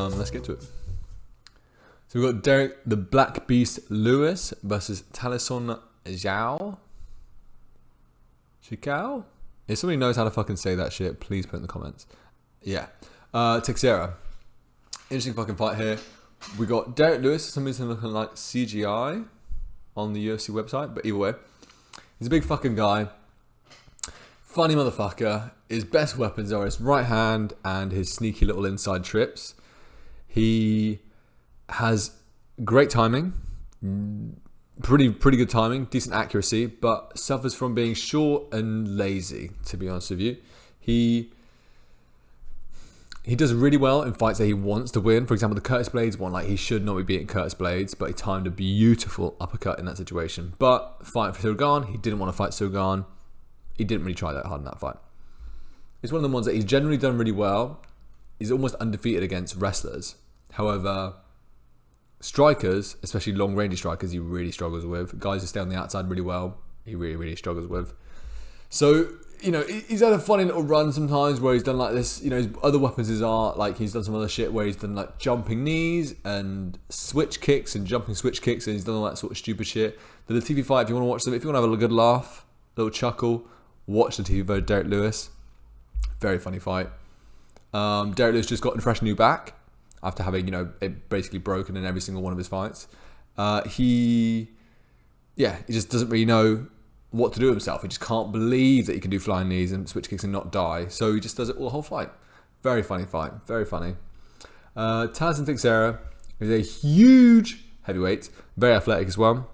Let's get to it. So we've got Derrek the Black Beast Lewis versus Tallison Teixeira. Chicao? If somebody knows how to fucking say that shit, please put it in the comments. Yeah. Teixeira. Interesting fucking fight here. We got Derrek Lewis, somebody's looking like CGI on the UFC website, but either way, he's a big fucking guy. Funny motherfucker. His best weapons are his right hand and his sneaky little inside trips. He has great timing, pretty good timing, decent accuracy, but suffers from being short and lazy, to be honest with you. He does really well in fights that he wants to win. For example, the Curtis Blades one, like he should not be beating Curtis Blades, but he timed a beautiful uppercut in that situation. But fighting for Silgan, he didn't want to fight Silgan. He didn't really try that hard in that fight. It's one of the ones that he's generally done really well. He's almost undefeated against wrestlers. However, strikers, especially long-range strikers, he really struggles with. Guys who stay on the outside really well, he really struggles with. So, you know, he's had a funny little run sometimes where he's done like this. You know, his other weapons are like he's done some other shit where he's done like jumping knees and switch kicks and jumping switch kicks, and he's done all that sort of stupid shit. The TV fight, if you want to watch them, if you want to have a good laugh, little chuckle, watch the TV vote Derrek Lewis. Very funny fight. Derrek Lewis just got a fresh new back after having, you know, it basically broken in every single one of his fights. He just doesn't really know what to do with himself. He just can't believe that he can do flying knees and switch kicks and not die. So he just does it all the whole fight. Very funny fight. Very funny. Tallison Teixeira is a huge heavyweight. Very athletic as well.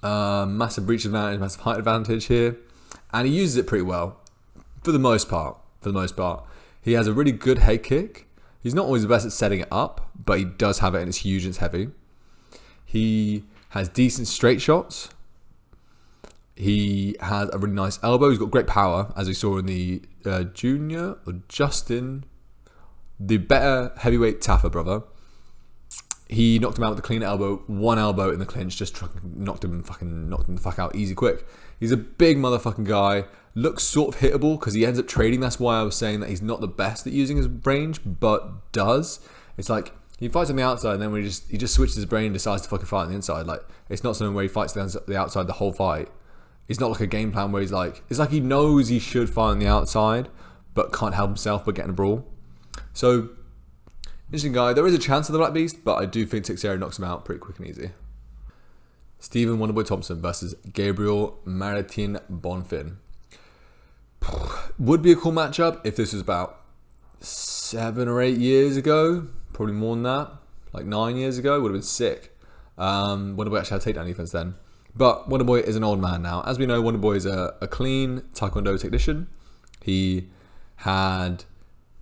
Massive reach advantage, massive height advantage here. And he uses it pretty well. For the most part. He has a really good head kick. He's not always the best at setting it up, but he does have it and it's huge and it's heavy. He has decent straight shots. He has a really nice elbow. He's got great power, as we saw in the Junior or Justin, the better heavyweight Tafa brother. He knocked him out with a clean elbow, one elbow in the clinch, just knocked him the fuck out easy quick. He's a big motherfucking guy. Looks sort of hittable because he ends up trading. That's why I was saying that he's not the best at using his range, but does. It's like he fights on the outside and then when he just switches his brain and decides to fucking fight on the inside. Like it's not something where he fights the outside the whole fight. It's not like a game plan where he's like, it's like he knows he should fight on the outside, but can't help himself but get in a brawl. So, interesting guy. There is a chance of the Black Beast, but I do think Teixeira knocks him out pretty quick and easy. Stephen Wonderboy Thompson versus Gabriel Maritin Bonfim. Would be a cool matchup if this was about 7 or 8 years ago. Probably more than that. Like 9 years ago. Would have been sick. Wonderboy actually had takedown defense then. But Wonderboy is an old man now. As we know, Wonderboy is a clean Taekwondo technician. He had,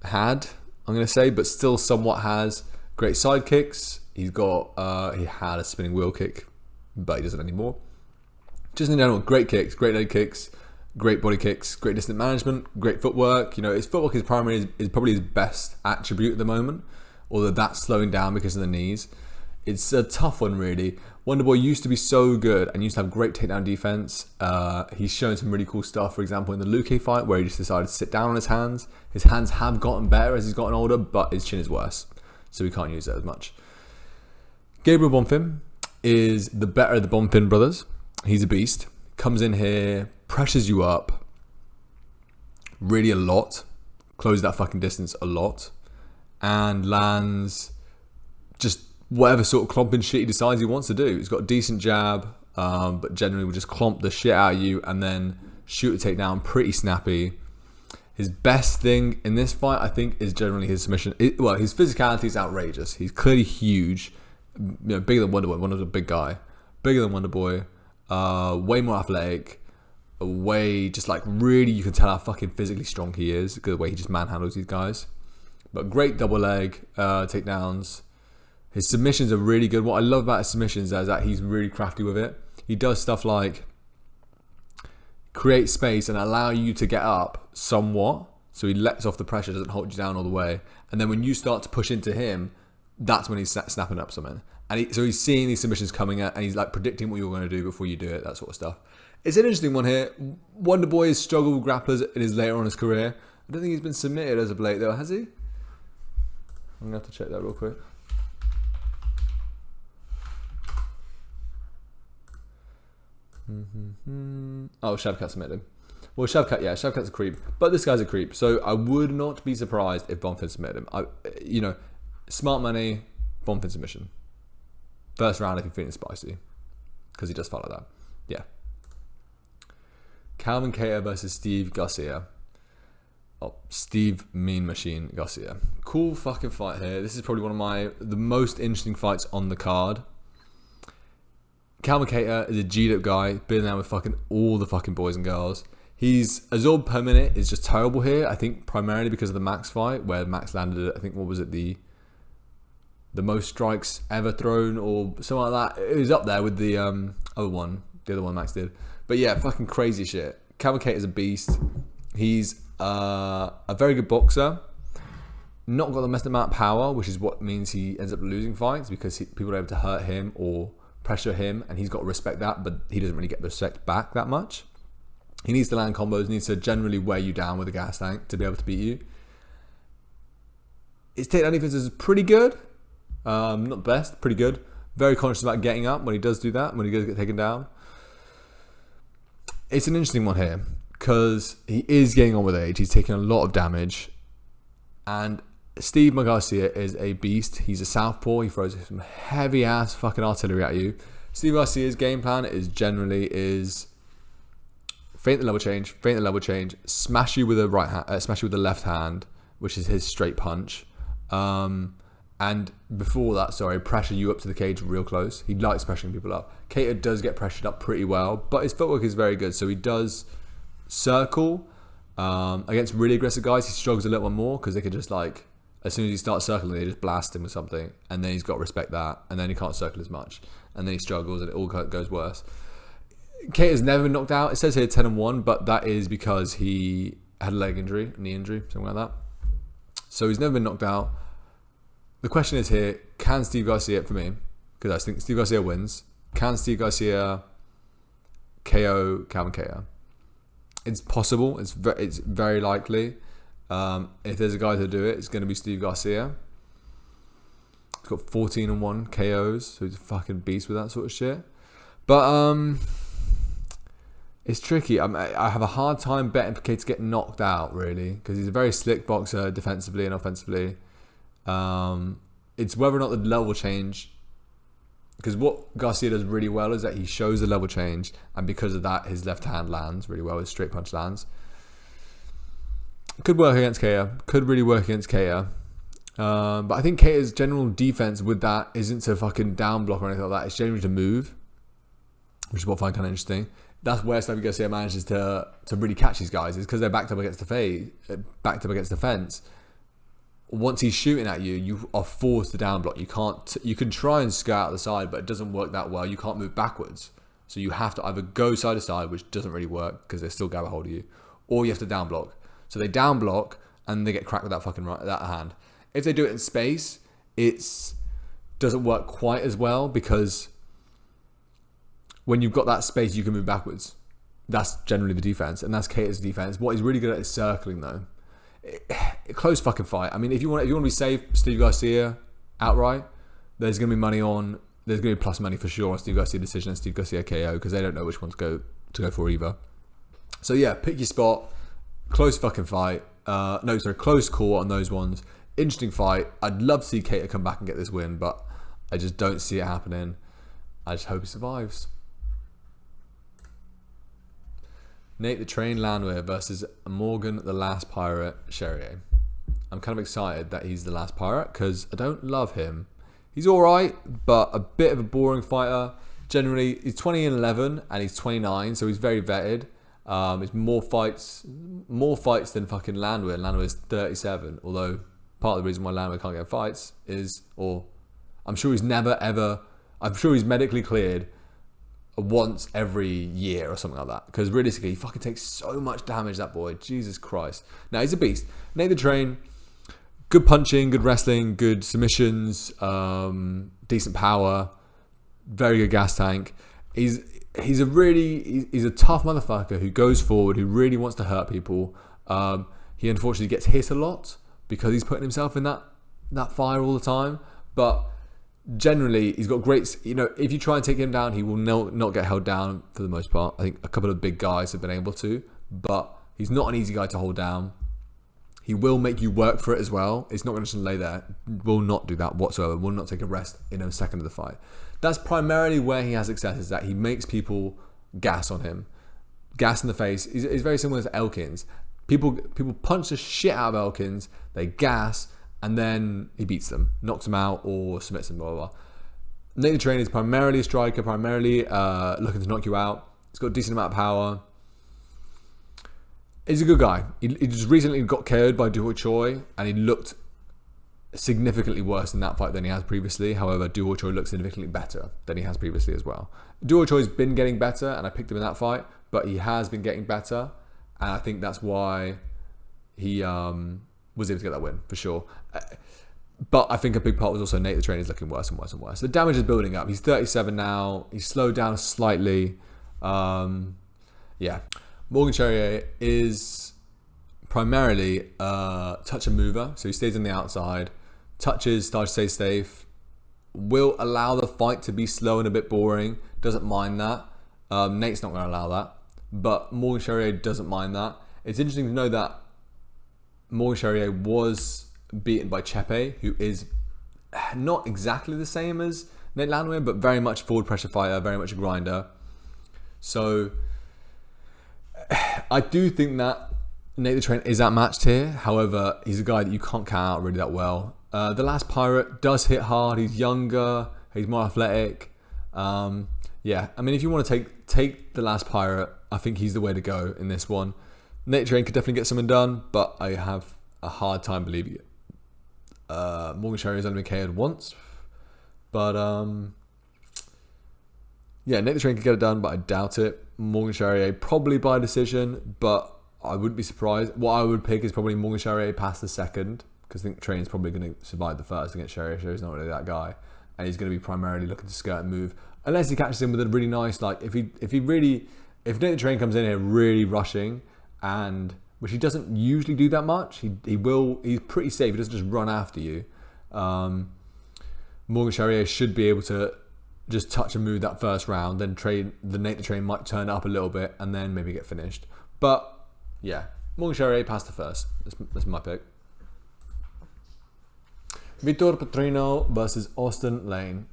I'm going to say, but still somewhat has great side kicks. He had a spinning wheel kick, but he doesn't anymore. Just in general, great kicks, great leg kicks, great body kicks, great distance management, great footwork. You know, his footwork is probably his best attribute at the moment, although that's slowing down because of the knees. It's a tough one, really. Wonderboy used to be so good and used to have great takedown defense. He's shown some really cool stuff, for example, in the Luque fight where he just decided to sit down on his hands. His hands have gotten better as he's gotten older, but his chin is worse, so he can't use it as much. Gabriel Bonfim is the better of the Bonfim brothers. He's a beast. Comes in here, pressures you up really a lot, closes that fucking distance a lot, and lands just whatever sort of clomping shit he decides he wants to do. He's got a decent jab, but generally will just clomp the shit out of you and then shoot a takedown pretty snappy. His best thing in this fight, I think, is generally his submission. His physicality is outrageous. He's clearly huge, bigger than Wonderboy. Wonderboy's a big guy, bigger than Wonderboy, way more athletic, way just like really you can tell how fucking physically strong he is because of the way he just manhandles these guys. But great double leg takedowns. His submissions are really good. What I love about his submissions is that he's really crafty with it. He does stuff like create space and allow you to get up somewhat. So he lets off the pressure, doesn't hold you down all the way. And then when you start to push into him, that's when he's snapping up something. And so he's seeing these submissions coming at, and he's like predicting what you're going to do before you do it, that sort of stuff. It's an interesting one here. Wonderboy has struggled with grapplers in his later on in his career. I don't think he's been submitted as of late though, has he? I'm going to have to check that real quick. Oh, Shavkat submitted him. Well, Shavkat's a creep. But this guy's a creep. So I would not be surprised if Bonfim submitted him. Smart money, Bonfim submission. First round if you're feeling spicy. Because he does fight like that. Yeah. Calvin Kattar versus Steve Garcia. Oh, Steve Mean Machine Garcia. Cool fucking fight here. This is probably one of the most interesting fights on the card. Calvin Kattar is a G'd up guy. Been there with fucking all the fucking boys and girls. His absorb per minute is just terrible here. I think primarily because of the Max fight, where Max landed, I think, what was it, the most strikes ever thrown or something like that. It was up there with the other one Max did. But yeah, fucking crazy shit. Calvin Kattar is a beast. He's a very good boxer. Not got the best amount of power, which is what means he ends up losing fights because people are able to hurt him or pressure him, and he's got to respect that, but he doesn't really get the respect back that much. He needs to land combos, needs to generally wear you down with a gas tank to be able to beat you. His takedown defense is pretty good. Not the best, pretty good. Very conscious about getting up when he does do that, when he does get taken down. It's an interesting one here because he is getting on with age. He's taking a lot of damage. And Steve Garcia is a beast. He's a southpaw. He throws some heavy ass fucking artillery at you. Steve Garcia's game plan is generally feint the level change, smash you with the right hand, smash you with the left hand, which is his straight punch. And before that, pressure you up to the cage real close. He likes pressuring people up. Kattar does get pressured up pretty well, but his footwork is very good. So he does circle. Against really aggressive guys, he struggles a little more because they could just as soon as he starts circling, they just blast him with something, and then he's got to respect that, and then he can't circle as much, and then he struggles, and it all goes worse. Kattar's never been knocked out. It says here 10-1, but that is because he had a leg injury, knee injury, something like that. So he's never been knocked out. The question is here, can Steve Garcia, for me, because I think Steve Garcia wins, can Steve Garcia KO Calvin Kattar? It's possible. It's very likely. If there's a guy to do it, it's going to be Steve Garcia. He's got 14-1 KOs, so he's a fucking beast with that sort of shit. But it's tricky. I have a hard time betting for Kattar to get knocked out, really, because he's a very slick boxer defensively and offensively. It's whether or not the level change, because what Garcia does really well is that he shows the level change, and because of that, his left hand lands really well. His straight punch lands. Could work against Kattar. Could really work against Kattar. But I think Kattar's general defense with that isn't to fucking down block or anything like that. It's generally to move, which is what I find kind of interesting. That's where Steve Garcia manages to really catch these guys, is because they're backed up against the fence. Once he's shooting at you, you are forced to down block. You can try and skirt out the side, but it doesn't work that well. You can't move backwards. So you have to either go side to side, which doesn't really work because they still grab a hold of you, or you have to down block. So they down block and they get cracked with that hand. If they do it in space, it doesn't work quite as well because when you've got that space, you can move backwards. That's generally the defense, and that's Kattar's defense. What he's really good at is circling, though. Close fucking fight. I mean, if you want to be safe, Steve Garcia outright, there's going to be plus money for sure on Steve Garcia decision and Steve Garcia KO because they don't know which one to go for either. So yeah, pick your spot. Close fucking fight. Close call on those ones. Interesting fight. I'd love to see Kattar come back and get this win, but I just don't see it happening. I just hope he survives. Nate the Train Landwehr versus Morgan the Last Pirate Charriere. I'm kind of excited that he's the last pirate because I don't love him. He's alright, but a bit of a boring fighter. Generally, he's 20-11 and he's 29, so he's very vetted. It's more fights than fucking Landwehr. Landwehr's 37, although part of the reason why Landwehr can't get fights is, I'm sure he's medically cleared once every year or something like that, because realistically he fucking takes so much damage, that boy. Jesus Christ. Now he's a beast. Nate the Train, good punching, good wrestling, good submissions, decent power, very good gas tank. He's a tough motherfucker who goes forward, who really wants to hurt people. He unfortunately gets hit a lot because he's putting himself in that that fire all the time, but generally he's got great, if you try and take him down, he will not get held down for the most part. I think a couple of big guys have been able to, but he's not an easy guy to hold down. He will make you work for it as well. It's not going to just lay there. Will not do that whatsoever. Will not take a rest in a second of the fight. That's primarily where he has success, is that he makes people gas on him. Gas in the face. It's very similar to Elkins. People punch the shit out of Elkins, they gas, and then he beats them, knocks them out, or submits them, blah, blah, blah. Nate the Trainer is primarily a striker, primarily looking to knock you out. He's got a decent amount of power. He's a good guy. He just recently got KO'd by Duo Choi, and he looked significantly worse in that fight than he has previously. However, Duo Choi looks significantly better than he has previously as well. Duo Choi's been getting better, and I picked him in that fight, but he has been getting better, and I think that's why he was able to get that win, for sure. But I think a big part was also Nate the Trainer is looking worse and worse and worse. The damage is building up. He's 37 now. He's slowed down slightly. Yeah. Morgan Charriere is primarily a touch and mover. So he stays on the outside, touches, starts to stay safe, will allow the fight to be slow and a bit boring. Doesn't mind that. Nate's not going to allow that. But Morgan Charriere doesn't mind that. It's interesting to know that Morgan Charriere was beaten by Chepe, who is not exactly the same as Nate Landwehr, but very much forward pressure fighter, very much a grinder. So I do think that Nate the Trainer is outmatched here. However, he's a guy that you can't count out really that well. The Last Pirate does hit hard. He's younger. He's more athletic. Yeah, I mean, if you want to take The Last Pirate, I think he's the way to go in this one. Nate the Trainer could definitely get something done, but I have a hard time believing it. Morgan Charriere has only been KO'd once. But, yeah, Nate the Trainer could get it done, but I doubt it. Morgan Charriere probably by decision, but I wouldn't be surprised. What I would pick is probably Morgan Charriere past the second, because I think Trainer's probably going to survive the first against Charriere. Charriere's not really that guy, and he's going to be primarily looking to skirt and move, unless he catches him with a really nice, like, if Nate the Trainer comes in here really rushing, and which he doesn't usually do that much. He's pretty safe. He doesn't just run after you. Morgan Charriere should be able to just touch and move that first round, then Nate the Trainer might turn up a little bit and then maybe get finished. But yeah, Morgan Charriere passed the first. That's my pick. Vitor Petrino versus Austen Lane.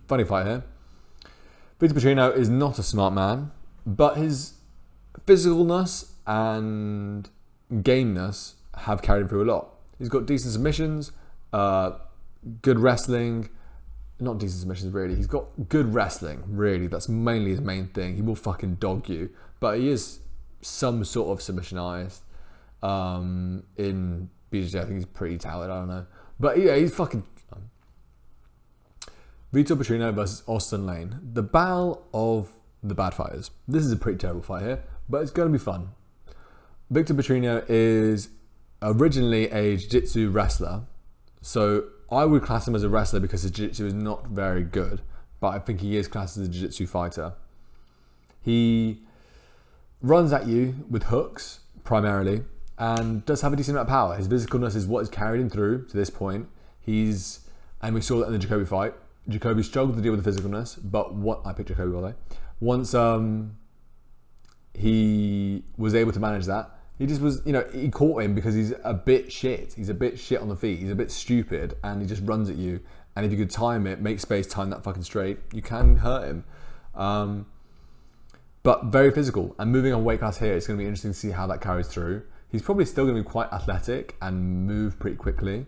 Funny fight here. Vitor Petrino is not a smart man, but his physicalness and gameness have carried him through a lot. He's got decent submissions, good wrestling. Not decent submissions, really. He's got good wrestling, really. That's mainly his main thing. He will fucking dog you. But he is some sort of submissionized. In BJJ, I think he's pretty talented. I don't know. But yeah, he's fucking... Vitor Petrino versus Austen Lane. The battle of the bad fighters. This is a pretty terrible fight here, but it's going to be fun. Vitor Petrino is originally a jiu-jitsu wrestler. So I would class him as a wrestler because his jiu-jitsu is not very good, but I think he is classed as a jiu-jitsu fighter. He runs at you with hooks, primarily, and does have a decent amount of power. His physicalness is what has carried him through to this point. And we saw that in the Jacoby fight. Jacoby struggled to deal with the physicalness, but I picked Jacoby, by the way. Once he was able to manage that, he just was, he caught him because he's a bit shit. He's a bit shit on the feet. He's a bit stupid, and he just runs at you. And if you could time it, make space, time that fucking straight, you can hurt him. But very physical. And moving on weight class here, it's going to be interesting to see how that carries through. He's probably still going to be quite athletic and move pretty quickly.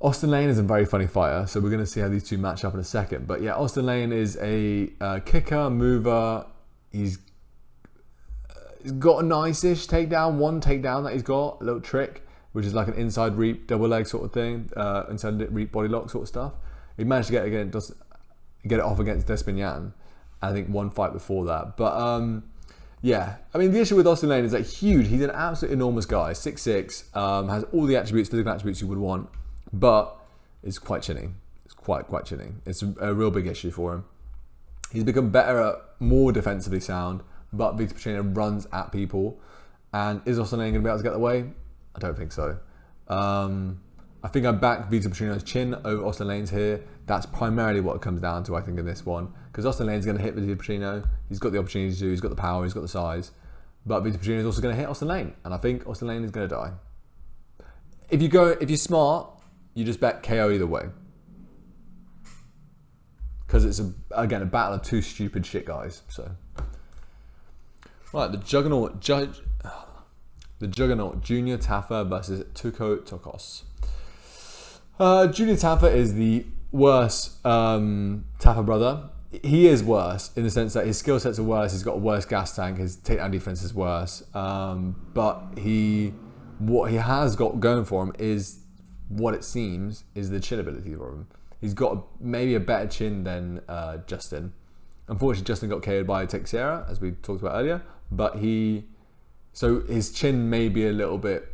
Austen Lane is a very funny fighter, so we're going to see how these two match up in a second. But yeah, Austen Lane is a kicker, mover. He's got a nice-ish takedown, one takedown that he's got, a little trick, which is like an inside reap, double leg sort of thing, inside reap body lock sort of stuff. He managed to get it off against Despignan, I think one fight before that. But yeah, I mean, the issue with Austen Lane is that he's an absolute enormous guy, 6'6", has all the physical attributes you would want, but it's quite chinning. It's quite chinning. It's a real big issue for him. He's become better, more defensively sound, but Vitor Petrino runs at people. And is Austen Lane going to be able to get away? I don't think so. I think I back Vitor Petrino's chin over Austen Lane's here. That's primarily what it comes down to, I think, in this one. Because Austen Lane's going to hit Vitor Petrino. He's got the opportunity to, he's got the power, he's got the size. But Vitor Petrino is also going to hit Austen Lane. And I think Austen Lane is going to die. If you're smart, you just bet KO either way. Because it's, again, a battle of two stupid shit guys. So, right, the Juggernaut Junior Tafa versus Tuco Tokkos. Junior Tafa is the worst Tafa brother. He is worse in the sense that his skill sets are worse. He's got a worse gas tank. His takedown defense is worse. But what he has got going for him is what it seems is the chin ability for him. He's got maybe a better chin than Justin. Unfortunately, Justin got KO'd by Teixeira, as we talked about earlier. But so his chin may be a little bit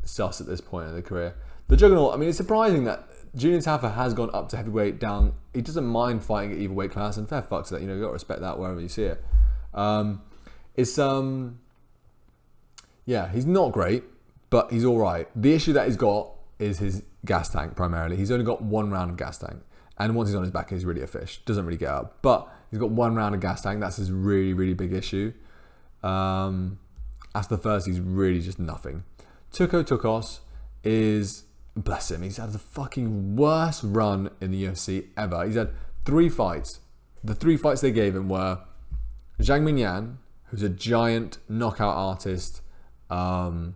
sus at this point in the career. The Juggernaut, I mean, it's surprising that Junior Tafa has gone up to heavyweight down. He doesn't mind fighting at either weight class, and fair fucks that, you know, you got to respect that wherever you see it. He's not great, but he's all right. The issue that he's got is his gas tank primarily. He's only got 1 round of gas tank, and once he's on his back, he's really a fish. Doesn't really get up, but he's got 1 round of gas tank. That's his really, really big issue. After the first, he's really just nothing. Tuco Tokkos is, bless him, he's had the fucking worst run in the UFC ever. He's had 3 fights. The 3 fights they gave him were Zhang Minyan, who's a giant knockout artist in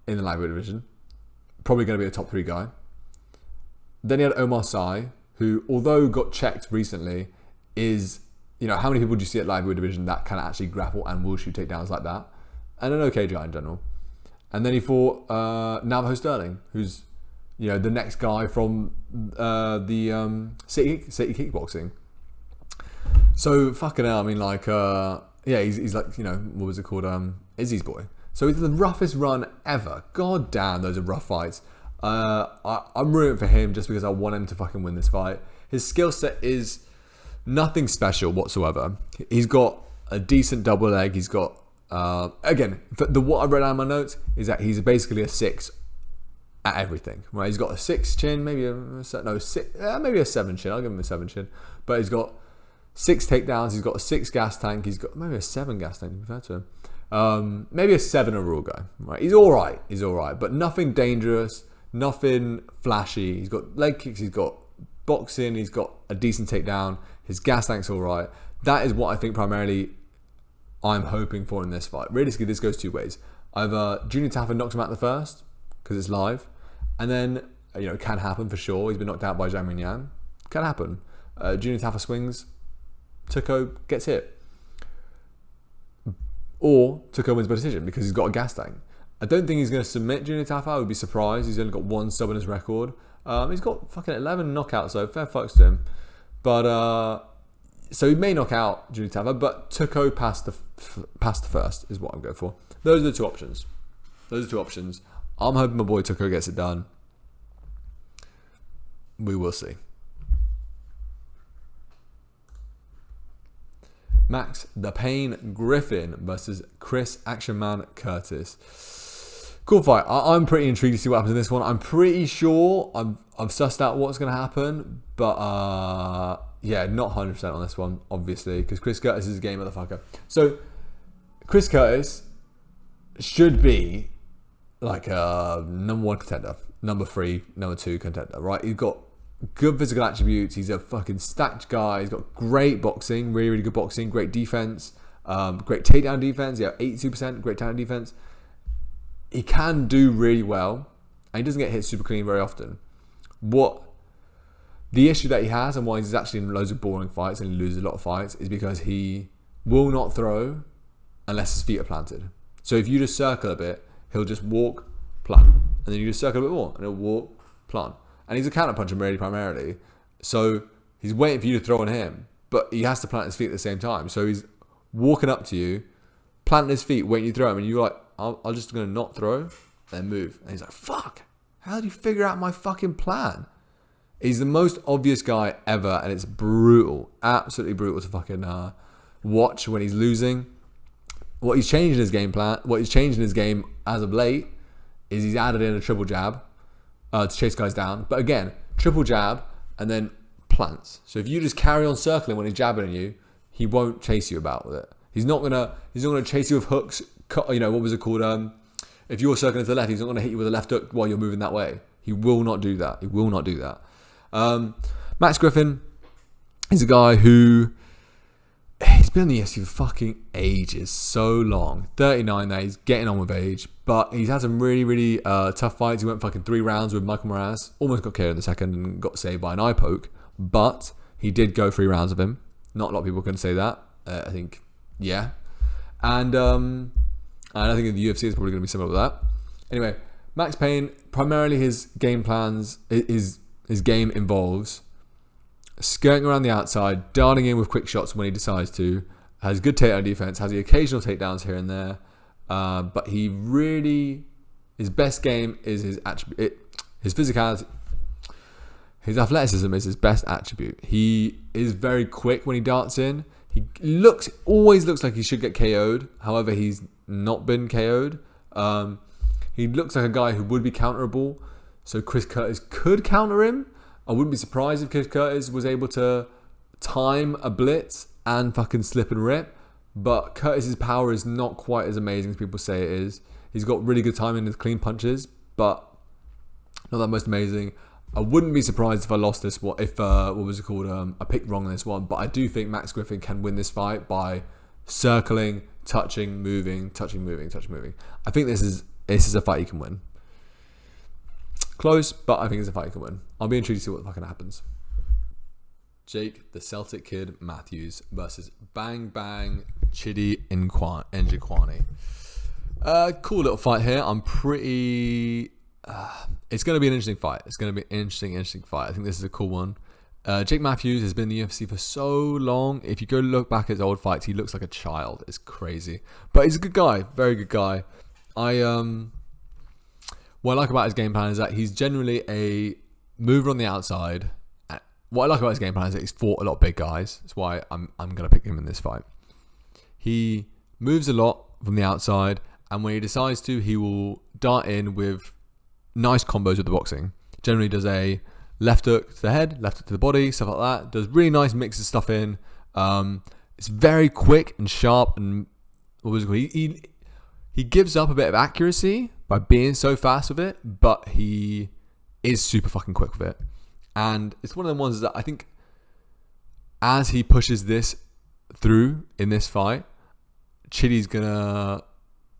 the lightweight division, probably going to be a top 3 guy. Then he had Omar Sy, who, although got checked recently, is, you know, how many people do you see at lightweight division that can actually grapple and will shoot takedowns like that? And an okay guy in general. And then he fought Navajo Sterling, who's, you know, the next guy from the City Kickboxing. So fucking hell, I mean, like, he's like, you know, what was it called? Izzy's boy. So it's the roughest run ever. God damn, those are rough fights. I'm rooting for him just because I want him to fucking win this fight. His skill set is nothing special whatsoever. He's got a decent double leg. He's got, again, what I read out of my notes is that he's basically a 6 at everything, right? He's got a 6 chin, maybe maybe a 7 chin. I'll give him a 7 chin. But he's got 6 takedowns. He's got a 6 gas tank. He's got maybe a 7 gas tank, to be fair to him. Maybe a 7 overall guy, right? He's all right, but nothing dangerous, nothing flashy. He's got leg kicks, he's got boxing, he's got a decent takedown. His gas tank's all right. That is what I think primarily I'm hoping for in this fight. Realistically, this goes 2 ways. Either Junior Tafa knocks him out the first because it's live, and then, you know, it can happen for sure. He's been knocked out by Zhang Minyan. Can happen. Junior Tafa swings, Tuco gets hit. Or Tuco wins by decision because he's got a gas tank. I don't think he's going to submit Junior Tafa. I would be surprised. He's only got 1 sub in his record. He's got fucking 11 knockouts, so fair fucks to him. But so he may knock out Junior Tafa, but Tuco past the first is what I'm going for. Those are the 2 options. I'm hoping my boy Tuco gets it done. We will see. Max the Pain Griffin versus Chris Action Man Curtis. Cool fight. I'm pretty intrigued to see what happens in this one. I'm pretty sure I've sussed out what's going to happen, but yeah, not 100% on this one, obviously, because Chris Curtis is a game motherfucker. So Chris Curtis should be like a number 1 contender, number 3, number 2 contender, right? He's got good physical attributes. He's a fucking stacked guy. He's got great boxing, really, really good boxing, great defense, great takedown defense. Yeah, 82%, great takedown defense. He can do really well, and he doesn't get hit super clean very often. The issue that he has, and why he's actually in loads of boring fights and he loses a lot of fights, is because he will not throw unless his feet are planted. So if you just circle a bit, he'll just walk, plant, and then you just circle a bit more, and he'll walk, plant. And he's a counter-puncher really primarily. So he's waiting for you to throw on him, but he has to plant his feet at the same time. So he's walking up to you, planting his feet, waiting you to throw him, and you're like, I'm just going to not throw, then move. And he's like, fuck, how did you figure out my fucking plan? He's the most obvious guy ever, and it's brutal, absolutely brutal to fucking watch when he's losing. What he's changed in his game plan, what he's changed in his game as of late, is he's added in a triple jab. to chase guys down. But again, triple jab and then plants. So if you just carry on circling when he's jabbing at you, he won't chase you about with it. He's not gonna chase you with hooks. What was it called? If you're circling to the left, he's not gonna hit you with a left hook while you're moving that way. He will not do that. He will not do that. Max Griffin is a guy who he's been in the UFC for fucking ages, so long. 39 now, he's getting on with age, but he's had some really, really tough fights. He went fucking 3 rounds with Michael Morales, almost got KO'd in the second and got saved by an eye poke, but he did go 3 rounds of him. Not a lot of people can say that. I think, yeah. And I think in the UFC it's probably going to be similar to that. Anyway, Max Payne, primarily his game plans, his game involves skirting around the outside, darting in with quick shots when he decides to, has good takedown defense, has the occasional takedowns here and there, but his best game is his physicality. His athleticism is his best attribute. He is very quick when he darts in. He always looks like he should get KO'd. However, he's not been KO'd. He looks like a guy who would be counterable. So Chris Curtis could counter him. I wouldn't be surprised if Chris Curtis was able to time a blitz and fucking slip and rip. But Curtis's power is not quite as amazing as people say it is. He's got really good timing with clean punches, but not that most amazing. I wouldn't be surprised if I lost this one, I picked wrong on this one, but I do think Max Griffin can win this fight by circling, touching, moving, touching, moving, touching, moving. I think this is a fight he can win. Close, but I think it's a fight he can win. I'll be intrigued to see what the fucking happens. Jake, the Celtic Kid Matthews versus Bang Bang Chidi Njokuani. Cool little fight here. I'm pretty... it's going to be an interesting fight. It's going to be an interesting fight. I think this is a cool one. Jake Matthews has been in the UFC for so long. If you go look back at his old fights, he looks like a child. It's crazy. But he's a good guy. Very good guy. What I like about his game plan is that he's generally a mover on the outside. What I like about his game plan is that he's fought a lot of big guys. That's why I'm going to pick him in this fight. He moves a lot from the outside, and when he decides to, he will dart in with nice combos with the boxing. Generally does a left hook to the head, left hook to the body, stuff like that. Does really nice mixes stuff in. It's very quick and sharp, and he gives up a bit of accuracy by being so fast with it, but he is super fucking quick with it. And it's one of the ones that I think as he pushes this through in this fight, Chidi's gonna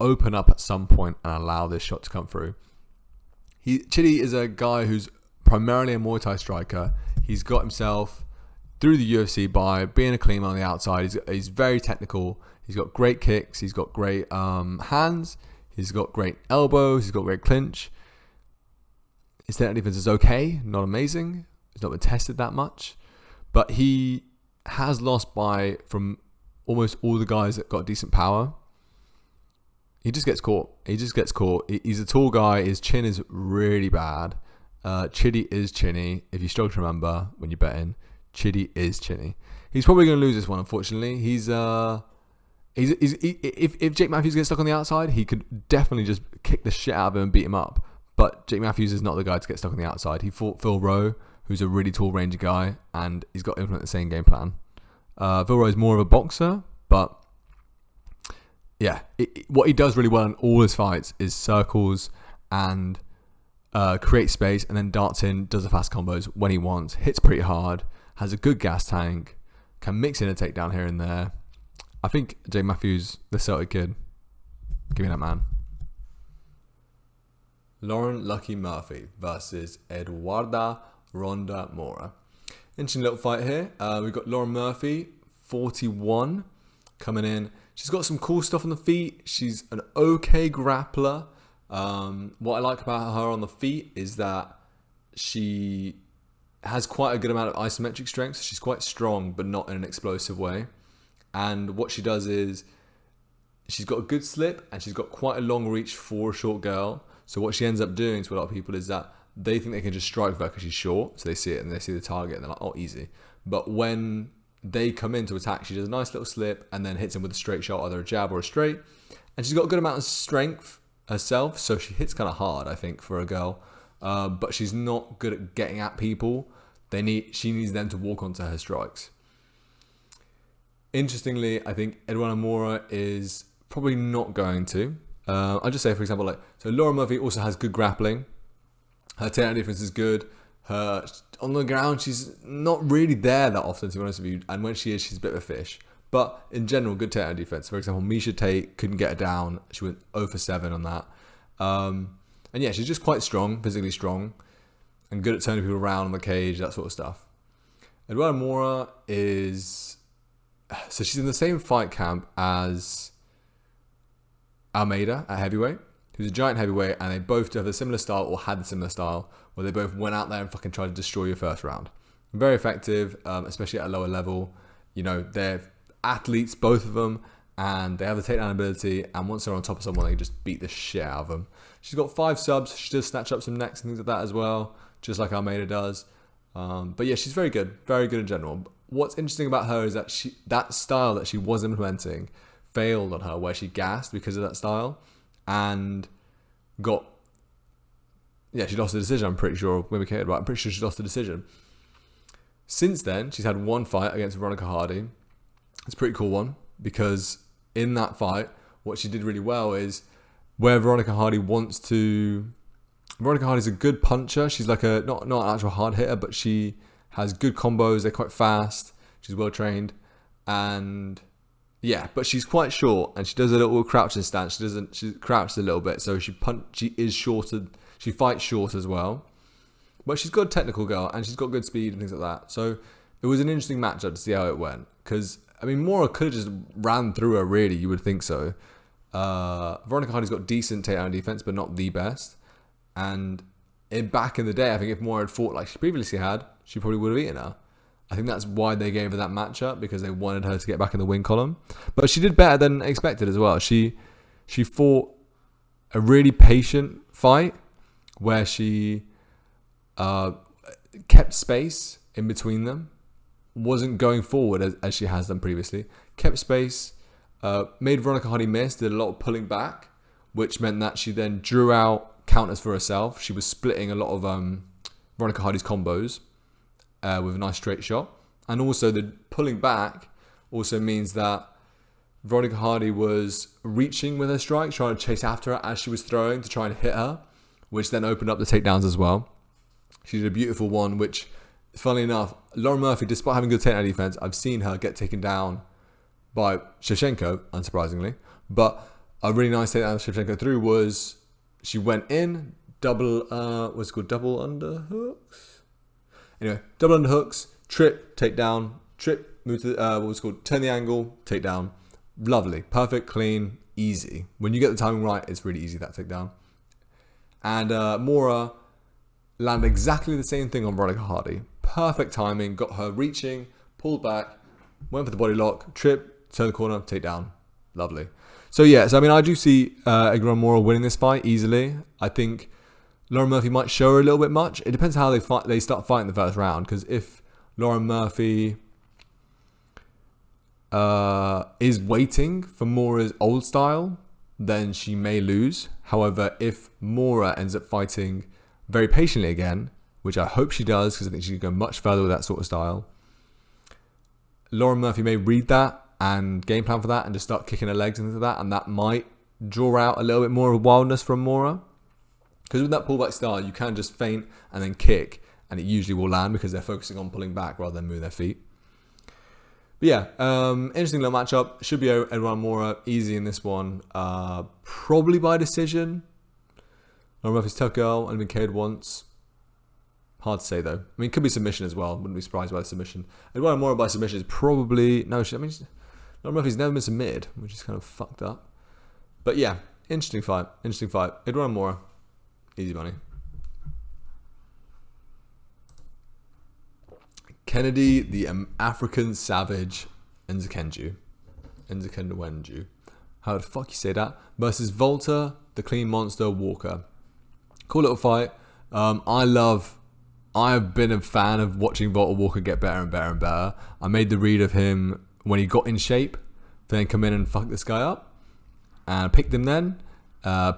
open up at some point and allow this shot to come through. Chidi is a guy who's primarily a Muay Thai striker. He's got himself through the UFC by being a clean man on the outside. He's very technical. He's got great kicks. He's got great hands. He's got great elbows. He's got great clinch. His technical defense is okay, not amazing. He's not been tested that much. But he has lost from almost all the guys that got decent power. He just gets caught. He's a tall guy. His chin is really bad. Chidi is chinny. If you struggle to remember when you're betting, Chidi is chinny. He's probably going to lose this one, unfortunately. If Jake Matthews gets stuck on the outside, he could definitely just kick the shit out of him and beat him up. But Jake Matthews is not the guy to get stuck on the outside. He fought Phil Rowe, who's a really tall, rangy guy, and he's got to implement the same game plan. Phil Rowe is more of a boxer, but yeah, what he does really well in all his fights is circles and create space, and then darts in, does the fast combos when he wants, hits pretty hard, has a good gas tank, can mix in a takedown here and there. I think Jake Matthews, the Celtic Kid, give me that man. Lauren Lucky Murphy versus Eduarda Ronda Moura. Interesting little fight here. We've got Lauren Murphy, 41, coming in. She's got some cool stuff on the feet. She's an okay grappler. What I like about her on the feet is that she has quite a good amount of isometric strength. So she's quite strong, but not in an explosive way. And what she does is she's got a good slip, and she's got quite a long reach for a short girl. So what she ends up doing to a lot of people is that they think they can just strike her because she's short. So they see it and they see the target and they're like, oh, easy. But when they come in to attack, she does a nice little slip and then hits him with a straight shot, either a jab or a straight. And she's got a good amount of strength herself, so she hits kind of hard, I think, for a girl. but she's not good at getting at people. She needs them to walk onto her strikes. Interestingly, I think Eduarda Moura is probably not going to. I'll just say, for example, so Laura Murphy also has good grappling. Her takedown defense is good. Her on the ground, she's not really there that often, to be honest with you. And when she is, she's a bit of a fish. But in general, good takedown defense. For example, Miesha Tate couldn't get her down. She went 0 for 7 on that. And yeah, she's just quite strong, physically strong, and good at turning people around on the cage, that sort of stuff. Eduarda Moura is... So she's in the same fight camp as Almeida at heavyweight, who's a giant heavyweight, and they both have a similar style, or had a similar style, where they both went out there and fucking tried to destroy your first round. Very effective, especially at a lower level. You know, they're athletes, both of them, and they have the takedown ability, and once they're on top of someone, they just beat the shit out of them. She's got 5 subs. She does snatch up some necks and things like that as well, just like Almeida does. But yeah, she's very good in general. What's interesting about her is that that style that she was implementing failed on her, where she gassed because of that style, and she lost the decision. I'm pretty sure when we came about, I'm pretty sure she lost the decision. Since then, she's had 1 fight against Veronica Hardy. It's a pretty cool one, because in that fight, what she did really well is where Veronica Hardy's a good puncher. She's like not an actual hard hitter, but she has good combos. They're quite fast. She's well trained, and yeah, but she's quite short, and she does a little crouching stance. She crouches a little bit, so she is shorter. She fights short as well, but she's got a technical girl, and she's got good speed and things like that. So it was an interesting matchup to see how it went, because I mean, Moura could have just ran through her. Really, you would think so. Veronica Hardy's got decent takedown defense, but not the best. And back in the day, I think if Moura had fought like she previously had, she probably would have eaten her. I think that's why they gave her that matchup, because they wanted her to get back in the win column. But she did better than expected as well. She fought a really patient fight where she kept space in between them, wasn't going forward as she has done previously, kept space, made Veronica Hardy miss, did a lot of pulling back, which meant that she then drew out counters for herself. She was splitting a lot of Veronica Hardy's combos with a nice straight shot. And also the pulling back also means that Veronica Hardy was reaching with her strikes, trying to chase after her as she was throwing to try and hit her, which then opened up the takedowns as well. She did a beautiful one, which, funnily enough, Laura Murphy, despite having good takedown defense, I've seen her get taken down by Shevchenko, unsurprisingly. But a really nice takedown Shevchenko threw was she went in, double underhooks? Anyway, double underhooks, trip, takedown, trip, move to turn the angle, takedown. Lovely, perfect, clean, easy. When you get the timing right, it's really easy, that takedown. And Moura landed exactly the same thing on Veronica Hardy. Perfect timing, got her reaching, pulled back, went for the body lock, trip, turn the corner, takedown. Lovely. So yeah, I mean, I do see Eduarda Moura winning this fight easily. I think Laura Murphy might show her a little bit much. It depends how they start fighting the first round, because if Laura Murphy is waiting for Moura's old style, then she may lose. However, if Moura ends up fighting very patiently again, which I hope she does, because I think she can go much further with that sort of style, Laura Murphy may read that and game plan for that and just start kicking her legs into that, and that might draw out a little bit more of wildness from Moura. Because with that pullback style, you can just feint and then kick, and it usually will land because they're focusing on pulling back rather than moving their feet. But yeah, interesting little matchup. Should be Eduarda Moura easy in this one. Probably by decision. Laura Murphy's tough girl, only been KO'd once. Hard to say though. I mean, it could be submission as well. Wouldn't be surprised by the submission. Eduarda Moura by submission is probably... No, Laura Murphy's never been submitted, which is kind of fucked up. But yeah, interesting fight. Eduarda Moura, easy money. Kennedy, the African savage, Nzechukwu, how the fuck you say that? Versus Valter, the clean monster Walker. Cool little fight. I've been a fan of watching Valter Walker get better and better and better. I made the read of him when he got in shape, then come in and fuck this guy up. And I picked him then.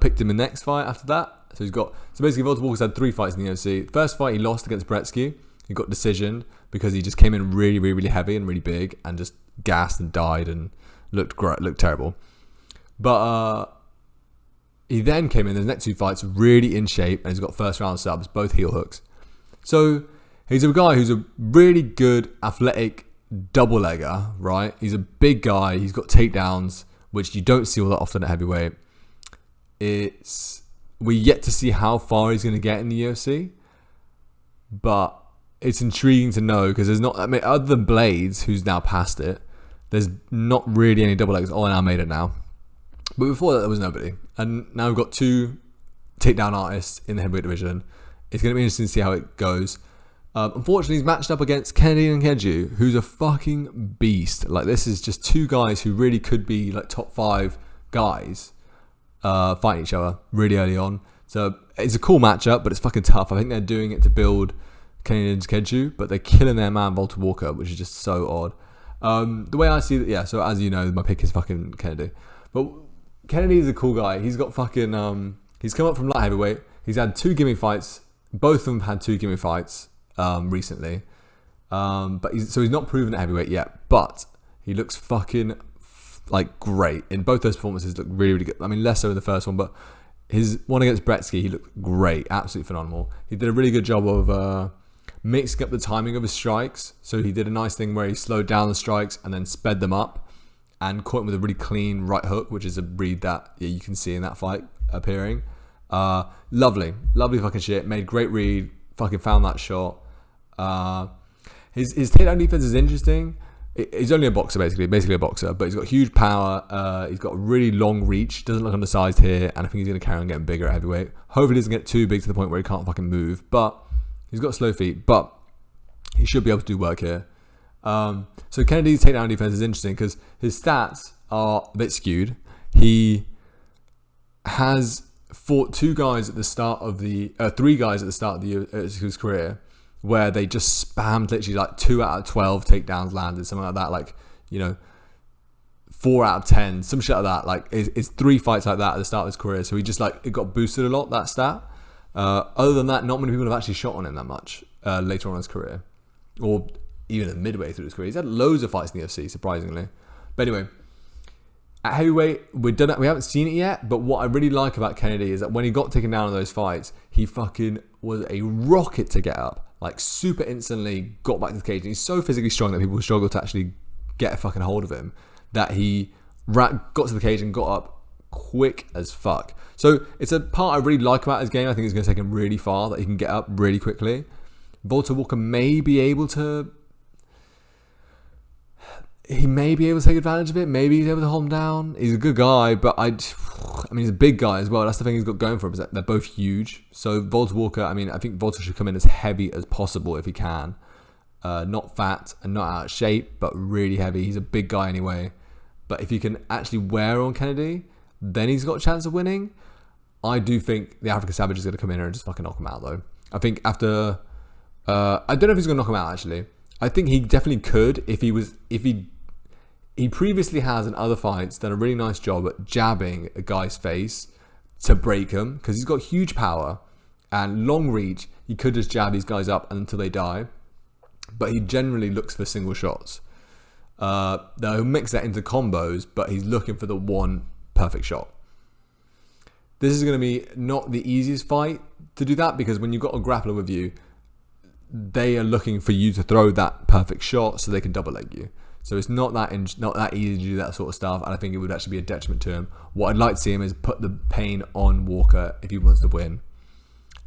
Picked him in the next fight after that. So basically Valter Walker's had 3 fights in the UFC. First fight he lost against Bretsky. He got decision because he just came in really, really, really heavy and really big and just gassed and died and looked terrible. But he then came in the next 2 fights really in shape, and he's got first round subs, both heel hooks. So he's a guy who's a really good athletic double legger, right? He's a big guy. He's got takedowns, which you don't see all that often at heavyweight. We're yet to see how far he's going to get in the UFC, but it's intriguing to know because there's not, I mean, other than Blades, who's now past it, there's not really any double leggers. Oh, and Almeida now. But before that, there was nobody. And now we've got 2 takedown artists in the heavyweight division. It's going to be interesting to see how it goes. Unfortunately, he's matched up against Kennedy Njokuani, who's a fucking beast. Like, this is just 2 guys who really could be like top 5 guys fighting each other really early on. So it's a cool matchup, but it's fucking tough. I think they're doing it to build Kennedy Njokuani, but they're killing their man Valter Walker, which is just so odd. The way I see it, yeah. So as you know, my pick is fucking Kennedy, but Kennedy is a cool guy. He's got fucking he's come up from light heavyweight. He's had 2 gimme fights. Both of them had 2 gimme fights recently. But he's not proven at heavyweight yet. But he looks fucking like great in both those performances. Look really, really good. I mean, less so in the first one, but his one against Bretsky, he looked great, absolutely phenomenal. He did a really good job of mixing up the timing of his strikes. So he did a nice thing where he slowed down the strikes and then sped them up, and caught him with a really clean right hook, which is a read that you can see in that fight appearing. Lovely fucking shit. Made great read. Fucking found that shot. His takedown defense is interesting. He's only a boxer, basically a boxer, but he's got huge power. He's got a really long reach. Doesn't look undersized here, and I think he's going to carry on getting bigger at heavyweight. Hopefully, he doesn't get too big to the point where he can't fucking move. But he's got slow feet, but he should be able to do work here. So Kennedy's takedown defense is interesting because his stats are a bit skewed. He has fought 2 guys at the start of the 3 guys at the start of his career, where they just spammed literally like 2 out of 12 takedowns landed, something like that, like, you know, 4 out of 10, some shit like that. Like it's 3 fights like that at the start of his career. So he just like, it got boosted a lot, that stat. Other than that, not many people have actually shot on him that much later on in his career, or even midway through his career. He's had loads of fights in the UFC, surprisingly. But anyway, at heavyweight, we haven't seen it yet, but what I really like about Kennedy is that when he got taken down in those fights, he fucking was a rocket to get up. Like, super instantly got back to the cage. And he's so physically strong that people struggle to actually get a fucking hold of him, that he got to the cage and got up quick as fuck. So it's a part I really like about his game. I think it's going to take him really far, that he can get up really quickly. Valter Walker may be able to take advantage of it. Maybe he's able to hold him down. He's a good guy, but I mean, he's a big guy as well. That's the thing he's got going for him, is that they're both huge. So Valter Walker, I mean, I think Valter should come in as heavy as possible if he can. Not fat and not out of shape, but really heavy. He's a big guy anyway. But if he can actually wear on Kennedy, then he's got a chance of winning. I do think the African Savage is going to come in and just fucking knock him out, though. I think after... I don't know if he's going to knock him out, actually. I think he definitely could if he previously has in other fights done a really nice job at jabbing a guy's face to break him, because he's got huge power and long reach. He could just jab these guys up until they die, but he generally looks for single shots. He'll mix that into combos, but he's looking for the one perfect shot. This is going to be not the easiest fight to do that, because when you've got a grappler with you, they are looking for you to throw that perfect shot so they can double leg you. So it's not that easy to do that sort of stuff, and I think it would actually be a detriment to him. What I'd like to see him is put the pain on Walker if he wants to win,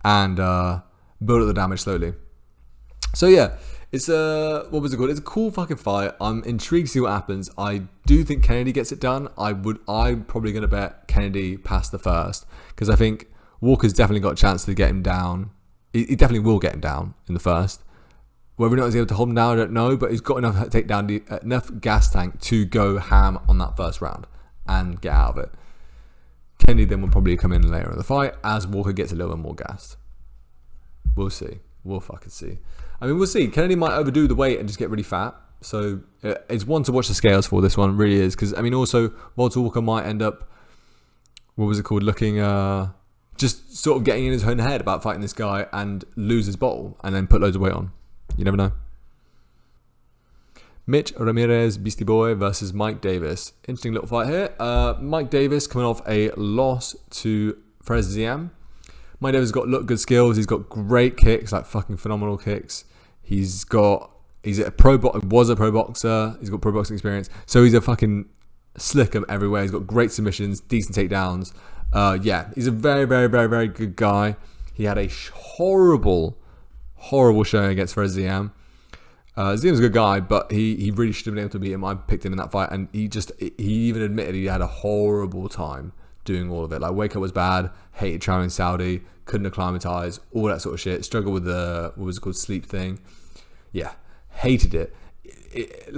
and build up the damage slowly. So yeah, it's what was it called? It's a cool fucking fight. I'm intrigued to see what happens. I do think Kennedy gets it done. I'm probably going to bet Kennedy past the first, because I think Walker's definitely got a chance to get him down. He definitely will get him down in the first. Whether or not he's able to hold him down, I don't know, but he's got enough gas tank to go ham on that first round and get out of it. Kennedy then will probably come in later in the fight as Walker gets a little bit more gassed. We'll see. We'll fucking see. I mean, we'll see. Kennedy might overdo the weight and just get really fat. So it's one to watch the scales for, this one, really is. Because, I mean, also, Valter Walker might end up, looking just sort of getting in his own head about fighting this guy and lose his bottle and then put loads of weight on. You never know. Mitch Ramirez Beastie Boy versus Mike Davis. Interesting little fight here. Mike Davis coming off a loss to Fares Ziam. Mike Davis has got good skills. He's got great kicks, like fucking phenomenal kicks. He's a pro boxer. He's got pro boxing experience. So he's a fucking slicker everywhere. He's got great submissions, decent takedowns. He's a very, very, very, very good guy. He had a horrible showing against Fares Ziam. Ziam's a good guy, but he really should have been able to beat him. I picked him in that fight, and he even admitted he had a horrible time doing all of it. Like, wake up was bad, hated traveling Saudi, couldn't acclimatize, all that sort of shit. Struggled with the, what was it called, sleep thing. Yeah, hated it.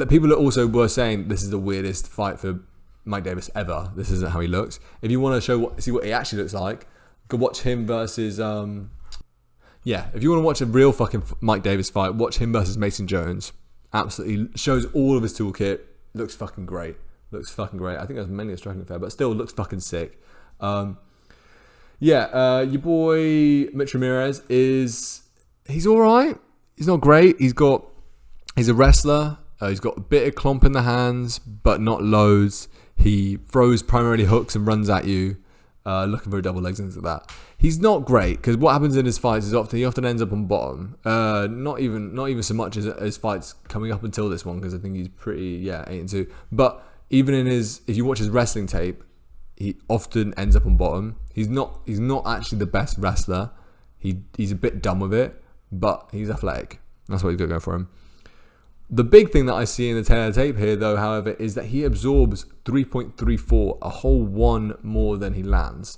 People also were saying this is the weirdest fight for Mike Davis ever. This isn't how he looks. If you want to see what he actually looks like, go watch him versus... if you want to watch a real fucking Mike Davis fight, watch him versus Mason Jones. Absolutely shows all of his toolkit. Looks fucking great. I think that's mainly a striking affair, but still looks fucking sick. Your boy Mitch Ramirez he's all right. He's not great. He's a wrestler. He's got a bit of clomp in the hands, but not loads. He throws primarily hooks and runs at you, looking for double legs and things like that. He's not great because what happens in his fights is he often ends up on bottom. Not even so much as his fights coming up until this one, because I think he's pretty 8-2. But even if you watch his wrestling tape, he often ends up on bottom. He's not actually the best wrestler. He's a bit dumb with it, but he's athletic. That's what he's got to go for him. The big thing that I see in the tail of the tape here, though, however, is that he absorbs 3.34, a whole one more than he lands.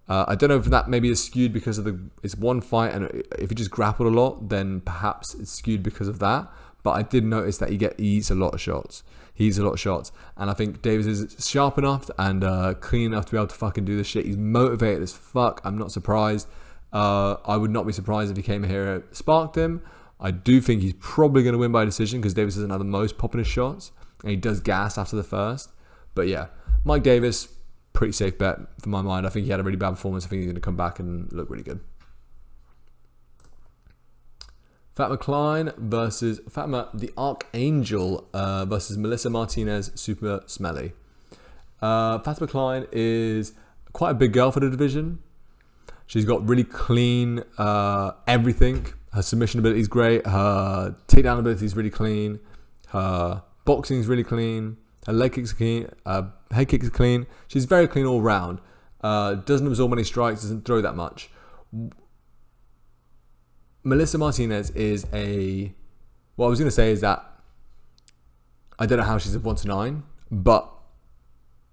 I don't know if that maybe is skewed because of it's one fight, and if he just grappled a lot, then perhaps it's skewed because of that. But I did notice that he eats a lot of shots. And I think Davis is sharp enough and clean enough to be able to fucking do this shit. He's motivated as fuck. I'm not surprised. I would not be surprised if he came here and sparked him. I do think he's probably going to win by decision because Davis doesn't have the most popping his shots, and he does gas after the first. But yeah, Mike Davis, pretty safe bet for my mind. I think he had a really bad performance. I think he's going to come back and look really good. Fatima Kline versus Fatima the Archangel versus Melissa Martinez, super smelly. Fatima Kline is quite a big girl for the division. She's got really clean everything. Her submission ability is great. Her takedown ability is really clean. Her boxing is really clean. Her leg kicks are clean. Head kicks are clean. She's very clean all round. Doesn't absorb many strikes. Doesn't throw that much. Melissa Martinez is what I was going to say is that I don't know how she's a 1-9, but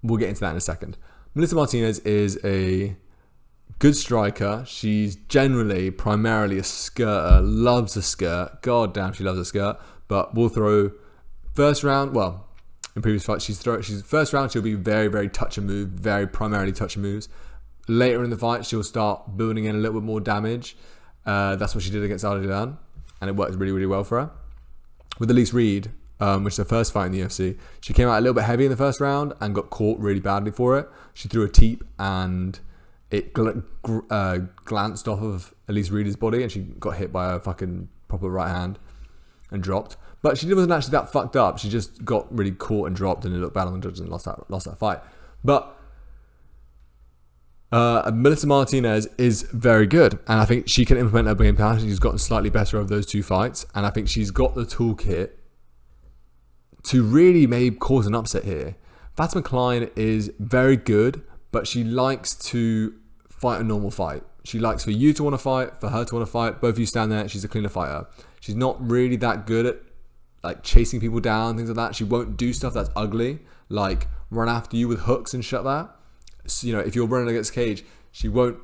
we'll get into that in a second. Melissa Martinez is a good striker. She's primarily a skirter. Loves a skirt. God damn, she loves a skirt. But we'll throw first round. Well, in previous fights, she's first round. She'll be very, very touch and move. Very primarily touch and moves. Later in the fight, she'll start building in a little bit more damage. That's what she did against Ardilan, and it worked really, really well for her. With Elise Reed, which is her first fight in the UFC, she came out a little bit heavy in the first round and got caught really badly for it. She threw a teep and it glanced off of Elise Reed's body, and she got hit by a fucking proper right hand and dropped. But she wasn't actually that fucked up. She just got really caught and dropped, and it looked bad on the judges and lost that fight. But Melissa Martinez is very good, and I think she can implement her game plan. She's gotten slightly better over those two fights, and I think she's got the toolkit to really maybe cause an upset here. Fatima Kline is very good, but she likes to fight a normal fight. She likes for you to want to fight, for her to want to fight. Both of you stand there. She's a cleaner fighter. She's not really that good at like chasing people down, things like that. She won't do stuff that's ugly, like run after you with hooks and shit like that. So, if you're running against Cage, she won't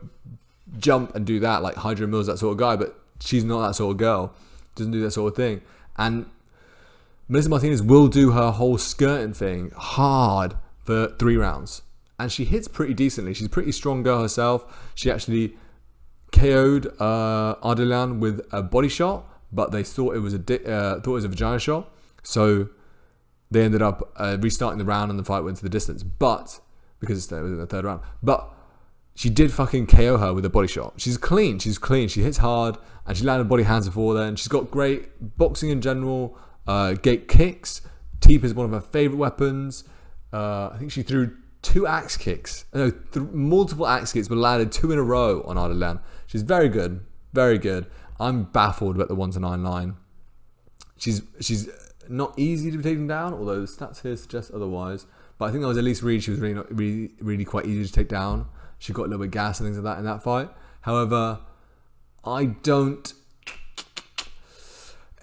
jump and do that, like Hydra Mills, that sort of guy, but she's not that sort of girl. Doesn't do that sort of thing. And Melissa Martinez will do her whole skirting thing hard for 3 rounds. And she hits pretty decently. She's a pretty strong girl herself. She actually KO'd Ardilan with a body shot, but they thought it was a vagina shot. So they ended up restarting the round, and the fight went to the distance. But because it was in the 3rd round. But she did fucking KO her with a body shot. She's clean. She hits hard, and she landed body hands before then. She's got great boxing in general. Gate kicks. Teep is one of her favourite weapons. I think she threw 2 axe kicks. No, multiple axe kicks, but landed 2 in a row on Ardalan. She's very good. Very good. I'm baffled about the 1-9 line. She's not easy to be taken down, although the stats here suggest otherwise. But I think that was at least Reed. She was really quite easy to take down. She got a little bit of gas and things like that in that fight. However, I don't.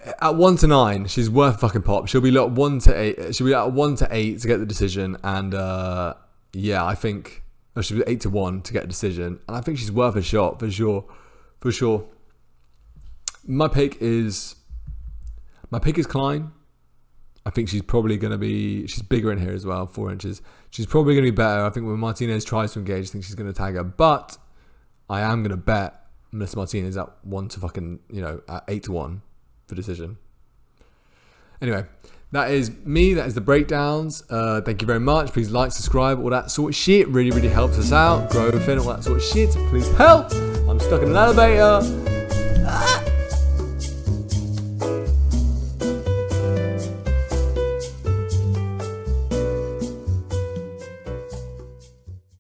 At 1-9, she's worth fucking pop. She'll be like 1-8. She'll be at 1-8 to get the decision, and yeah, I think she'll be 8-1 to get a decision, and I think she's worth a shot for sure. For sure. My pick is Kline. I think she's probably going to be... She's bigger in here as well, 4 inches. She's probably going to be better. I think when Martinez tries to engage, I think she's going to tag her. But I am going to bet Miss Martinez at 8-1 for decision. Anyway, that is me. That is the breakdowns. Thank you very much. Please like, subscribe, all that sort of shit. Really, really helps us out. Griffin, all that sort of shit. Please help. I'm stuck in an elevator.